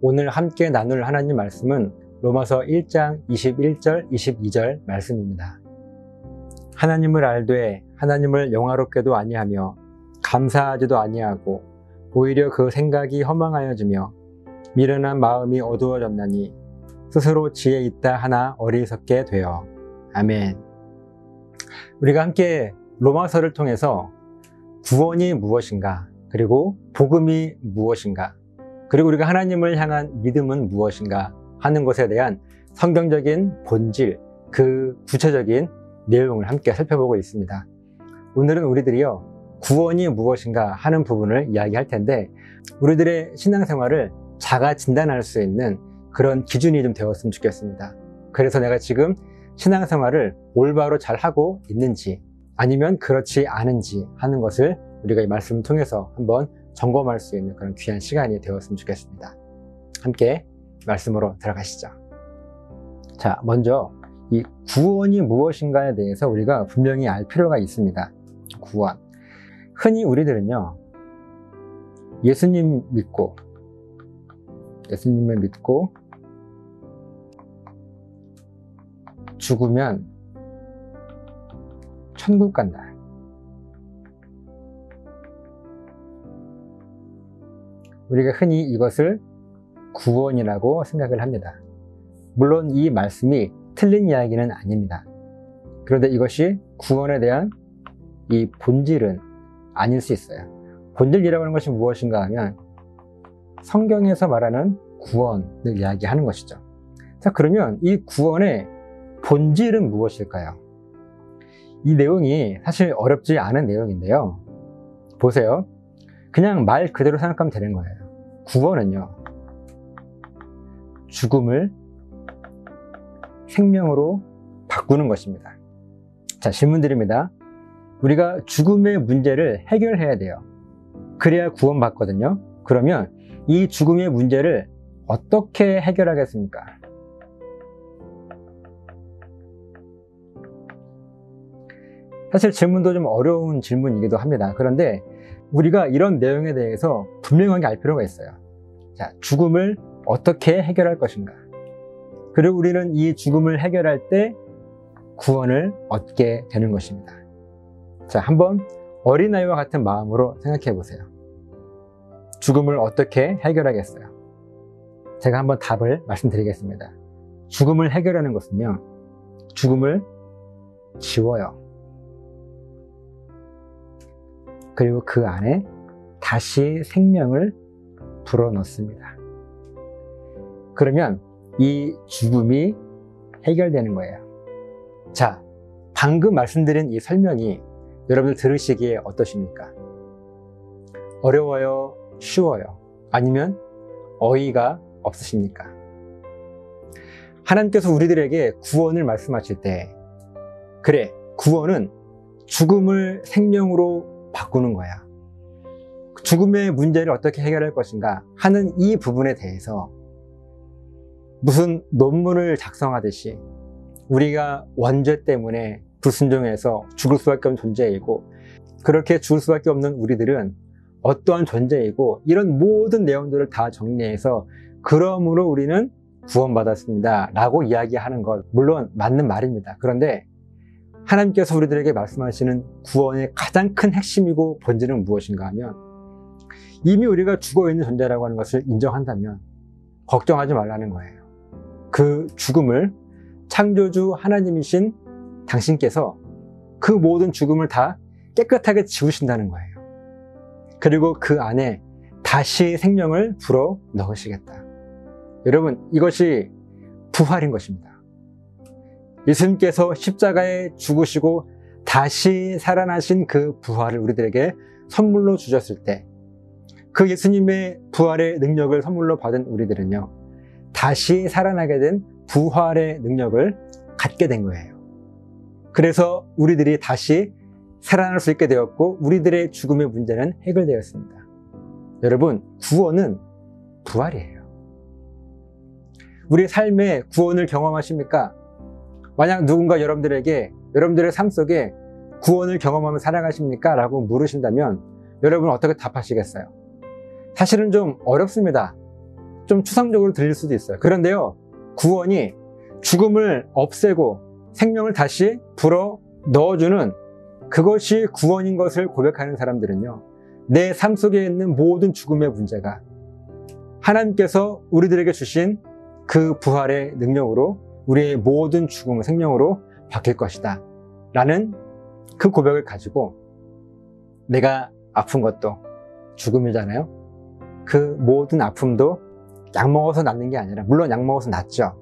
오늘 함께 나눌 하나님 말씀은 로마서 1장 21절, 22절 말씀입니다. 하나님을 알되 하나님을 영화롭게도 아니하며 감사하지도 아니하고 오히려 그 생각이 허망하여지며 미련한 마음이 어두워졌나니 스스로 지혜 있다 하나 어리석게 되어. 아멘. 우리가 함께 로마서를 통해서 구원이 무엇인가, 그리고 복음이 무엇인가, 그리고 우리가 하나님을 향한 믿음은 무엇인가 하는 것에 대한 성경적인 본질, 그 구체적인 내용을 함께 살펴보고 있습니다. 오늘은 우리들이요, 구원이 무엇인가 하는 부분을 이야기할 텐데, 우리들의 신앙생활을 자가 진단할 수 있는 그런 기준이 좀 되었으면 좋겠습니다. 그래서 내가 지금 신앙생활을 올바로 잘 하고 있는지 아니면 그렇지 않은지 하는 것을 우리가 이 말씀을 통해서 한번 점검할 수 있는 그런 귀한 시간이 되었으면 좋겠습니다. 함께 말씀으로 들어가시죠. 자, 먼저 이 구원이 무엇인가에 대해서 우리가 분명히 알 필요가 있습니다. 구원. 흔히 우리들은요, 예수님을 믿고 죽으면 천국 간다. 우리가 흔히 이것을 구원이라고 생각을 합니다. 물론 이 말씀이 틀린 이야기는 아닙니다. 그런데 이것이 구원에 대한 이 본질은 아닐 수 있어요. 본질이라고 하는 것이 무엇인가 하면 성경에서 말하는 구원을 이야기하는 것이죠. 자, 그러면 이 구원의 본질은 무엇일까요? 이 내용이 사실 어렵지 않은 내용인데요. 보세요. 그냥 말 그대로 생각하면 되는 거예요. 구원은요, 죽음을 생명으로 바꾸는 것입니다. 자, 질문 드립니다. 우리가 죽음의 문제를 해결해야 돼요. 그래야 구원받거든요. 그러면 이 죽음의 문제를 어떻게 해결하겠습니까? 사실 질문도 좀 어려운 질문이기도 합니다. 그런데 우리가 이런 내용에 대해서 분명하게 알 필요가 있어요. 자, 죽음을 어떻게 해결할 것인가? 그리고 우리는 이 죽음을 해결할 때 구원을 얻게 되는 것입니다. 자, 한번 어린아이와 같은 마음으로 생각해 보세요. 죽음을 어떻게 해결하겠어요? 제가 한번 답을 말씀드리겠습니다. 죽음을 해결하는 것은요, 죽음을 지워요. 그리고 그 안에 다시 생명을 불어넣습니다. 그러면 이 죽음이 해결되는 거예요. 자, 방금 말씀드린 이 설명이 여러분들 들으시기에 어떠십니까? 어려워요? 쉬워요? 아니면 어이가 없으십니까? 하나님께서 우리들에게 구원을 말씀하실 때, 그래, 구원은 죽음을 생명으로 바꾸는 거야. 죽음의 문제를 어떻게 해결할 것인가 하는 이 부분에 대해서 무슨 논문을 작성하듯이 우리가 원죄 때문에 불순종해서 죽을 수밖에 없는 존재이고, 그렇게 죽을 수밖에 없는 우리들은 어떠한 존재이고, 이런 모든 내용들을 다 정리해서 그러므로 우리는 구원받았습니다 라고 이야기하는 것, 물론 맞는 말입니다. 그런데 하나님께서 우리들에게 말씀하시는 구원의 가장 큰 핵심이고 본질은 무엇인가 하면, 이미 우리가 죽어있는 존재라고 하는 것을 인정한다면 걱정하지 말라는 거예요. 그 죽음을 창조주 하나님이신 당신께서 그 모든 죽음을 다 깨끗하게 지우신다는 거예요. 그리고 그 안에 다시 생명을 불어 넣으시겠다. 여러분, 이것이 부활인 것입니다. 예수님께서 십자가에 죽으시고 다시 살아나신 그 부활을 우리들에게 선물로 주셨을 때, 그 예수님의 부활의 능력을 선물로 받은 우리들은요, 다시 살아나게 된 부활의 능력을 갖게 된 거예요. 그래서 우리들이 다시 살아날 수 있게 되었고, 우리들의 죽음의 문제는 해결되었습니다. 여러분, 구원은 부활이에요. 우리 삶의 구원을 경험하십니까? 만약 누군가 여러분들에게 여러분들의 삶 속에 구원을 경험하며 살아가십니까? 라고 물으신다면 여러분 어떻게 답하시겠어요? 사실은 좀 어렵습니다. 좀 추상적으로 들릴 수도 있어요. 그런데요, 구원이 죽음을 없애고 생명을 다시 불어 넣어주는 그것이 구원인 것을 고백하는 사람들은요, 내 삶 속에 있는 모든 죽음의 문제가 하나님께서 우리들에게 주신 그 부활의 능력으로 우리의 모든 죽음은 생명으로 바뀔 것이다 라는 그 고백을 가지고, 내가 아픈 것도 죽음이잖아요. 그 모든 아픔도 약 먹어서 낫는 게 아니라, 물론 약 먹어서 낫죠.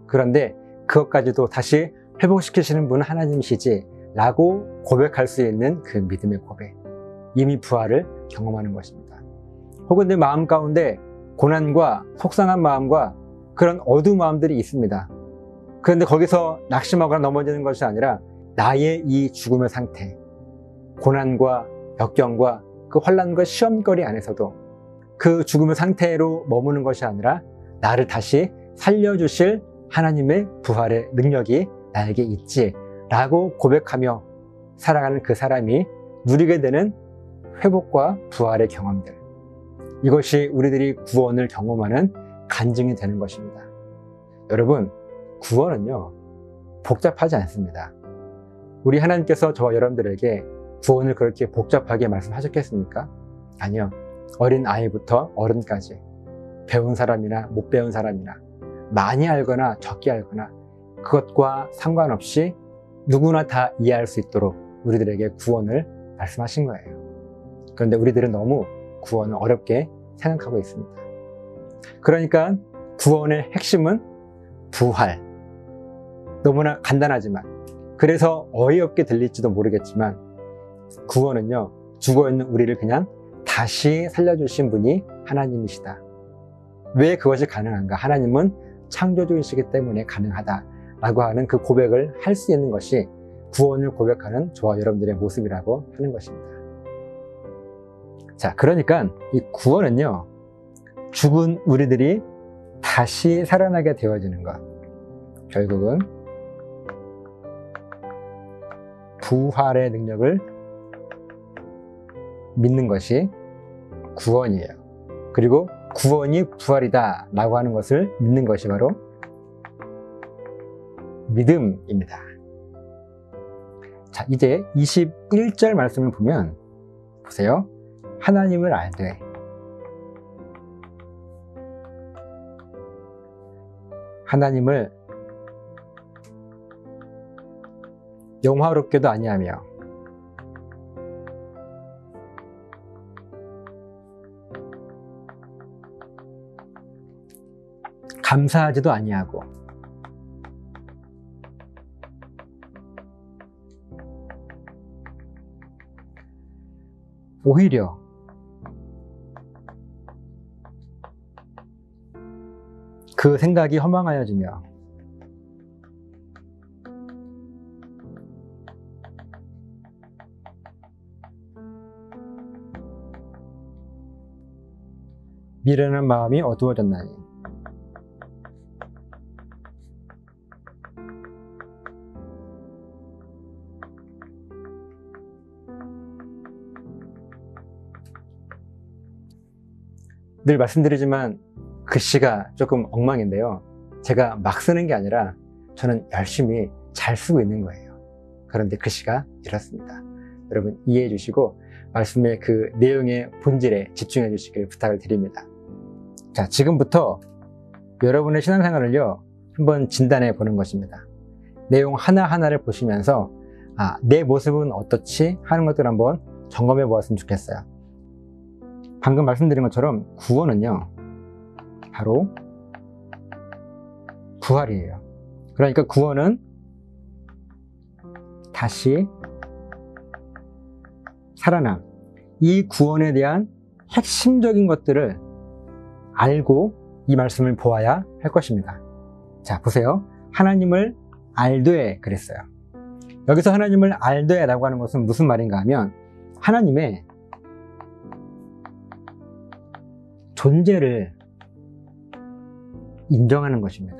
그런데 그것까지도 다시 회복시키시는 분은 하나님이시지 라고 고백할 수 있는 그 믿음의 고백, 이미 부활을 경험하는 것입니다. 혹은 내 마음 가운데 고난과 속상한 마음과 그런 어두운 마음들이 있습니다. 그런데 거기서 낙심하거나 넘어지는 것이 아니라, 나의 이 죽음의 상태, 고난과 역경과 그 환난과 시험거리 안에서도 그 죽음의 상태로 머무는 것이 아니라, 나를 다시 살려주실 하나님의 부활의 능력이 나에게 있지 라고 고백하며 살아가는 그 사람이 누리게 되는 회복과 부활의 경험들, 이것이 우리들이 구원을 경험하는 간증이 되는 것입니다. 여러분, 구원은요, 복잡하지 않습니다. 우리 하나님께서 저와 여러분들에게 구원을 그렇게 복잡하게 말씀하셨겠습니까? 아니요. 어린 아이부터 어른까지, 배운 사람이나 못 배운 사람이나, 많이 알거나 적게 알거나, 그것과 상관없이 누구나 다 이해할 수 있도록 우리들에게 구원을 말씀하신 거예요. 그런데 우리들은 너무 구원을 어렵게 생각하고 있습니다. 그러니까 구원의 핵심은 부활. 너무나 간단하지만, 그래서 어이없게 들릴지도 모르겠지만, 구원은요, 죽어있는 우리를 그냥 다시 살려주신 분이 하나님이시다. 왜 그것이 가능한가? 하나님은 창조주이시기 때문에 가능하다라고 하는 그 고백을 할 수 있는 것이 구원을 고백하는 저와 여러분들의 모습이라고 하는 것입니다. 자, 그러니까 이 구원은요, 죽은 우리들이 다시 살아나게 되어지는 것, 결국은 부활의 능력을 믿는 것이 구원이에요. 그리고 구원이 부활이다 라고 하는 것을 믿는 것이 바로 믿음입니다. 자, 이제 21절 말씀을 보면, 보세요. 하나님을 알되, 하나님을 영화롭게도 아니하며 감사하지도 아니하고 오히려 그 생각이 허망하여지며 미련한 마음이 어두워졌나니. 늘 말씀드리지만 글씨가 조금 엉망인데요, 제가 막 쓰는 게 아니라 저는 열심히 잘 쓰고 있는 거예요. 그런데 글씨가 이렇습니다. 여러분 이해해 주시고 말씀의 그 내용의 본질에 집중해 주시길 부탁을 드립니다. 자, 지금부터 여러분의 신앙생활을요, 한번 진단해 보는 것입니다. 내용 하나하나를 보시면서 내 모습은 어떻지 하는 것들을 한번 점검해 보았으면 좋겠어요. 방금 말씀드린 것처럼 구원은요, 바로 부활이에요. 그러니까 구원은 다시 살아남, 이 구원에 대한 핵심적인 것들을 알고 이 말씀을 보아야 할 것입니다. 자, 보세요. 하나님을 알되 그랬어요. 여기서 하나님을 알되 라고 하는 것은 무슨 말인가 하면, 하나님의 존재를 인정하는 것입니다.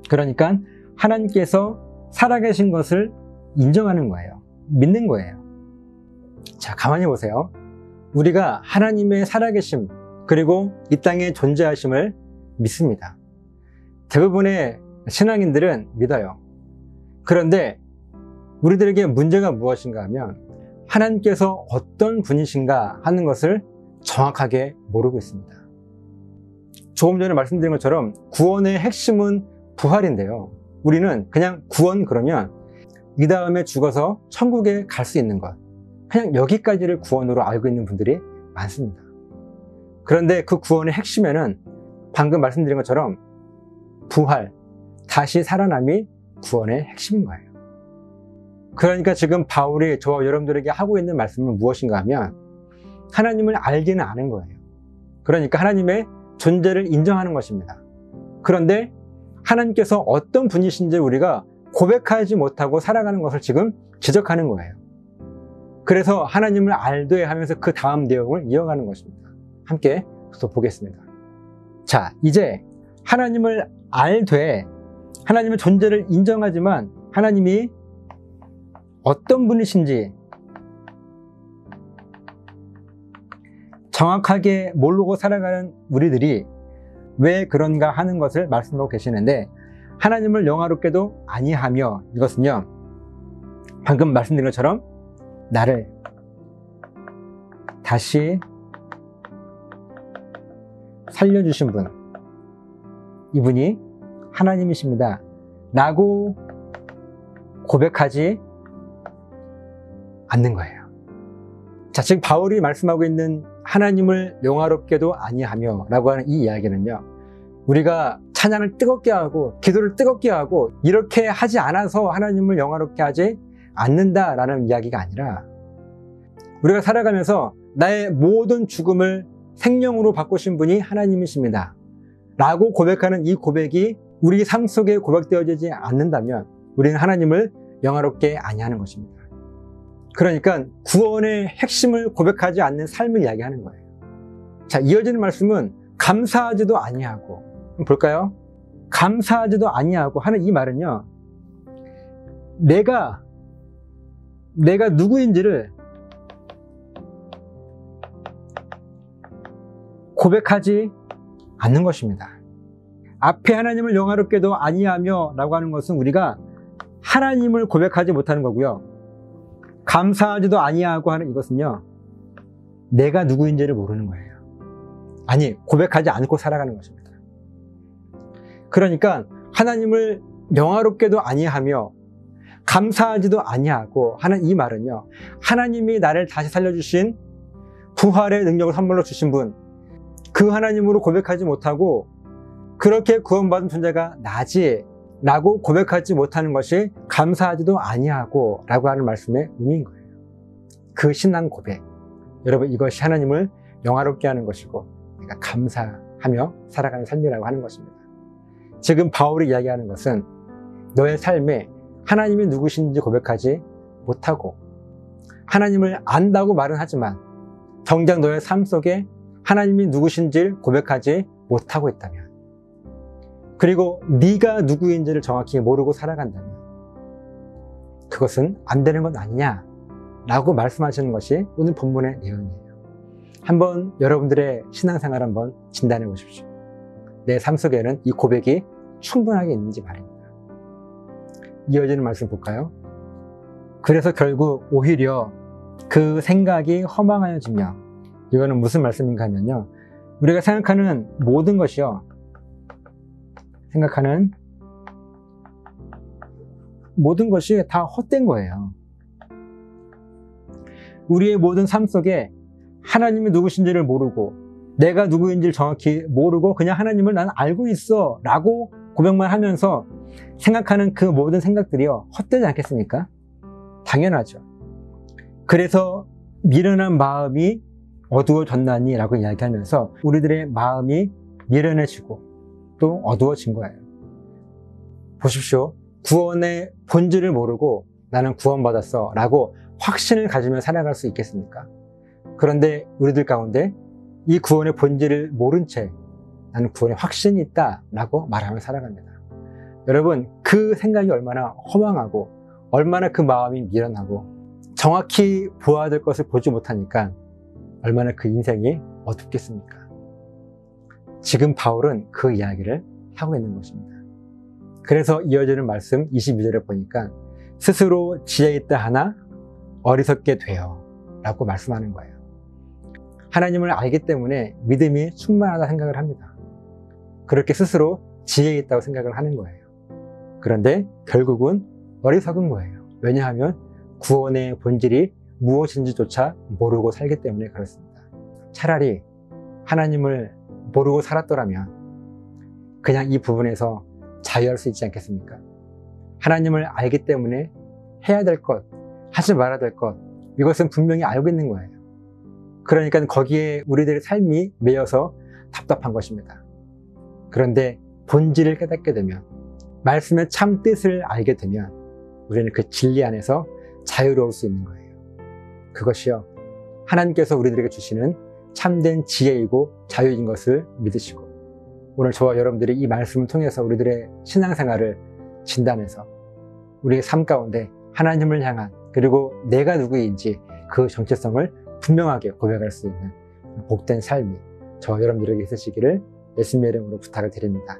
그러니까 하나님께서 살아계신 것을 인정하는 거예요. 믿는 거예요. 자, 가만히 보세요. 우리가 하나님의 살아계심, 그리고 이 땅에 존재하심을 믿습니다. 대부분의 신앙인들은 믿어요. 그런데 우리들에게 문제가 무엇인가 하면 하나님께서 어떤 분이신가 하는 것을 정확하게 모르고 있습니다. 조금 전에 말씀드린 것처럼 구원의 핵심은 부활인데요. 우리는 그냥 구원 그러면 이 다음에 죽어서 천국에 갈 수 있는 것, 그냥 여기까지를 구원으로 알고 있는 분들이 많습니다. 그런데 그 구원의 핵심에는 방금 말씀드린 것처럼 부활, 다시 살아남이 구원의 핵심인 거예요. 그러니까 지금 바울이 저와 여러분들에게 하고 있는 말씀은 무엇인가 하면 하나님을 알기는 아는 거예요. 그러니까 하나님의 존재를 인정하는 것입니다. 그런데 하나님께서 어떤 분이신지 우리가 고백하지 못하고 살아가는 것을 지금 지적하는 거예요. 그래서 하나님을 알되 하면서 그 다음 내용을 이어가는 것입니다. 함께 또 보겠습니다. 자, 이제 하나님을 알되 하나님의 존재를 인정하지만 하나님이 어떤 분이신지 정확하게 모르고 살아가는 우리들이 왜 그런가 하는 것을 말씀하고 계시는데, 하나님을 영화롭게도 아니하며, 이것은요 방금 말씀드린 것처럼 나를 다시 살려주신 분, 이분이 하나님이십니다 라고 고백하지 않는 거예요. 자, 지금 바울이 말씀하고 있는 하나님을 영화롭게도 아니하며 라고 하는 이 이야기는요, 우리가 찬양을 뜨겁게 하고 기도를 뜨겁게 하고 이렇게 하지 않아서 하나님을 영화롭게 하지 않는다라는 이야기가 아니라, 우리가 살아가면서 나의 모든 죽음을 생명으로 바꾸신 분이 하나님이십니다 라고 고백하는 이 고백이 우리 삶 속에 고백되어지지 않는다면 우리는 하나님을 영화롭게 아니하는 것입니다. 그러니까 구원의 핵심을 고백하지 않는 삶을 이야기하는 거예요. 자, 이어지는 말씀은 감사하지도 아니하고, 볼까요? 감사하지도 아니하고 하는 이 말은요, 내가 누구인지를 고백하지 않는 것입니다. 앞에 하나님을 영화롭게도 아니하며 라고 하는 것은 우리가 하나님을 고백하지 못하는 거고요, 감사하지도 아니하고 하는 이것은요, 내가 누구인지를 모르는 거예요. 아니, 고백하지 않고 살아가는 것입니다. 그러니까 하나님을 영화롭게도 아니하며 감사하지도 아니하고 하는 이 말은요, 하나님이 나를 다시 살려주신 부활의 능력을 선물로 주신 분, 그 하나님으로 고백하지 못하고 그렇게 구원받은 존재가 나지 라고 고백하지 못하는 것이 감사하지도 아니하고 라고 하는 말씀의 의미인 거예요. 그 신앙 고백, 여러분, 이것이 하나님을 영화롭게 하는 것이고 그러니까 감사하며 살아가는 삶이라고 하는 것입니다. 지금 바울이 이야기하는 것은 너의 삶에 하나님이 누구신지 고백하지 못하고 하나님을 안다고 말은 하지만 정작 너의 삶 속에 하나님이 누구신지 고백하지 못하고 있다면, 그리고 네가 누구인지를 정확히 모르고 살아간다면 그것은 안 되는 것 아니냐 라고 말씀하시는 것이 오늘 본문의 내용이에요. 한번 여러분들의 신앙생활 한번 진단해 보십시오. 내 삶 속에는 이 고백이 충분하게 있는지 말입니다. 이어지는 말씀 볼까요? 그래서 결국 오히려 그 생각이 허망하여지며, 이거는 무슨 말씀인가 하면요, 우리가 생각하는 모든 것이요, 생각하는 모든 것이 다 헛된 거예요. 우리의 모든 삶 속에 하나님이 누구신지를 모르고 내가 누구인지를 정확히 모르고 그냥 하나님을 나는 알고 있어 라고 고백만 하면서 생각하는 그 모든 생각들이요, 헛되지 않겠습니까? 당연하죠. 그래서 미련한 마음이 어두워졌나니 라고 이야기하면서 우리들의 마음이 미련해지고 또 어두워진 거예요. 보십시오. 구원의 본질을 모르고 나는 구원받았어 라고 확신을 가지며 살아갈 수 있겠습니까? 그런데 우리들 가운데 이 구원의 본질을 모른 채 나는 구원에 확신이 있다 라고 말하며 살아갑니다. 여러분, 그 생각이 얼마나 허망하고 얼마나 그 마음이 미련하고 정확히 보아야 될 것을 보지 못하니까 얼마나 그 인생이 어둡겠습니까? 지금 바울은 그 이야기를 하고 있는 것입니다. 그래서 이어지는 말씀 22절에 보니까 스스로 지혜 있다 하나 어리석게 되어 라고 말씀하는 거예요. 하나님을 알기 때문에 믿음이 충만하다 생각을 합니다. 그렇게 스스로 지혜 있다고 생각을 하는 거예요. 그런데 결국은 어리석은 거예요. 왜냐하면 구원의 본질이 무엇인지조차 모르고 살기 때문에 그렇습니다. 차라리 하나님을 모르고 살았더라면 그냥 이 부분에서 자유할 수 있지 않겠습니까? 하나님을 알기 때문에 해야 될 것, 하지 말아야 될 것, 이것은 분명히 알고 있는 거예요. 그러니까 거기에 우리들의 삶이 매여서 답답한 것입니다. 그런데 본질을 깨닫게 되면, 말씀의 참 뜻을 알게 되면 우리는 그 진리 안에서 자유로울 수 있는 거예요. 그것이요, 하나님께서 우리들에게 주시는 참된 지혜이고 자유인 것을 믿으시고, 오늘 저와 여러분들이 이 말씀을 통해서 우리들의 신앙생활을 진단해서 우리의 삶 가운데 하나님을 향한, 그리고 내가 누구인지 그 정체성을 분명하게 고백할 수 있는 복된 삶이 저와 여러분들에게 있으시기를 예수님의 이름으로 부탁을 드립니다.